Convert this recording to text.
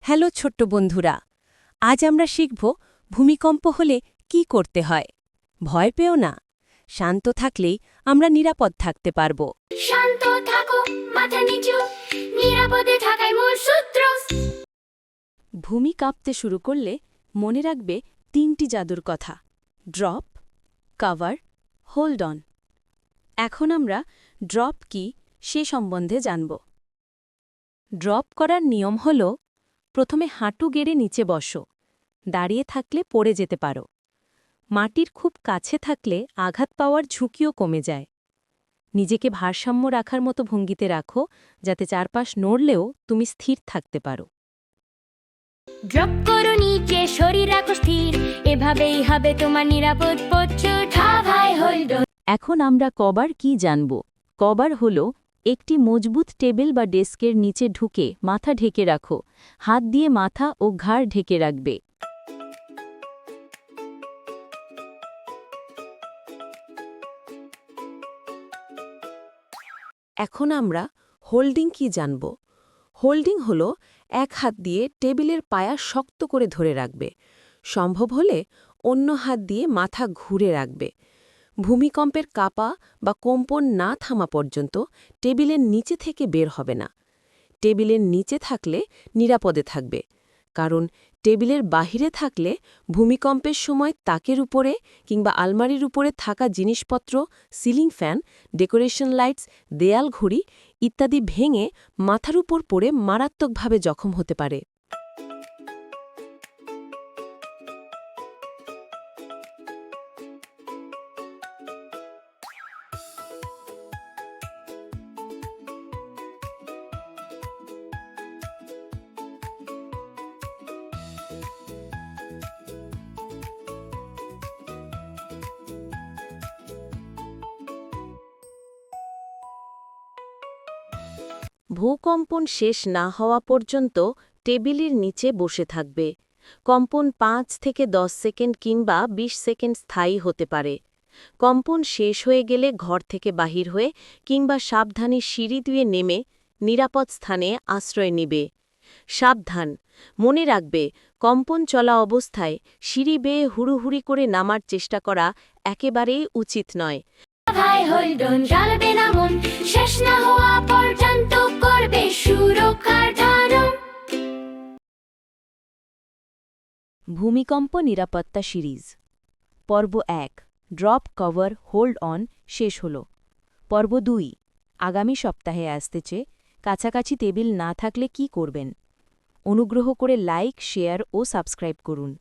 Hello ছোট্ট বন্ধুরা, আজ আমরা শিখব ভূমিকম্প হলে কি করতে হয়। ভয় পেও না, শান্ত থাকলেই আমরা নিরাপদ থাকতে পারব। শান্ত থাকো, মাথা নিচু, নিরাপদে থাকাই মূল সূত্র। ভূমি কাঁপতে শুরু করলে মনে রাখবে তিনটি জাদুর কথা: ড্রপ, কভার, হোল্ড অন। এখন আমরা ড্রপ কি সে সম্বন্ধে জানব। ড্রপ করার নিয়ম হল, প্রথমে হাঁটু গেড়ে নিচে বসো। দাঁড়িয়ে থাকলে পড়ে যেতে পারো। মাটির খুব কাছে থাকলে আঘাত পাওয়ার ঝুঁকিও কমে যায়। নিজেকে ভারসাম্য রাখার মতো ভঙ্গিতে রাখো, যাতে চারপাশ নড়লেও তুমি স্থির থাকতে পারো। ড্রপ করো নিচে, শরীর রাখো স্থির, এভাবেই হবে তোমার নিরাপদ পথ। ভাই হোল্ড অন। এখন আমরা কভার কি জানব। কভার হল একটি মজবুত টেবিল বা ডেস্কের নিচে ঢুকে মাথা ঢেকে রাখো। হাত দিয়ে মাথা ও ঘাড় ঢেকে রাখবে। এখন আমরা হোল্ডিং কি জানব। হোল্ডিং হল এক হাত দিয়ে টেবিলের পায়া শক্ত করে ধরে রাখবে। সম্ভব হলে অন্য হাত দিয়ে মাথা ঘুরে রাখবে। ভূমিকম্পের কাঁপা বা কম্পন না থামা পর্যন্ত টেবিলের নিচে থেকে বের হবে না। টেবিলের নিচে থাকলে নিরাপদে থাকবে, কারণ টেবিলের বাহিরে থাকলে ভূমিকম্পের সময় তাকের উপরে কিংবা আলমারির উপরে থাকা জিনিসপত্র, সিলিং ফ্যান, ডেকোরেশন লাইটস, দেয়াল ঘড়ি ইত্যাদি ভেঙে মাথার উপর পড়ে মারাত্মকভাবে জখম হতে পারে। ভূকম্পন শেষ না হওয়া পর্যন্ত টেবিলের নিচে বসে থাকবে। কম্পন 5 থেকে 10 সেকেন্ড কিংবা 20 সেকেন্ড স্থায়ী হতে পারে। কম্পন শেষ হয়ে গেলে ঘর থেকে বাহির হয়ে কিংবা সাবধানে সিঁড়ি দিয়ে নেমে নিরাপদ স্থানে আশ্রয় নিবে। সাবধান, মনে রাখবে, কম্পন চলা অবস্থায় সিঁড়ি বেয়ে হুড়ুহুড়ি করে নামার চেষ্টা করা একেবারেই উচিত নয়। ভাই হোল্ড অন, জ্বালবে না মন, শেষ না হওয়া পর্যন্ত করবে সুরক্ষার ধারণ। ভূমিকম্প নিরাপত্তা সিরিজ পর্ব 1, ড্রপ, কভার, হোল্ড অন শেষ হল। পর্ব 2, আগামী সপ্তাহে আসতেছে কাছাকাছি টেবিল না থাকলে কি করবেন। অনুগ্রহ করে লাইক, শেয়ার ও সাবস্ক্রাইব করুন।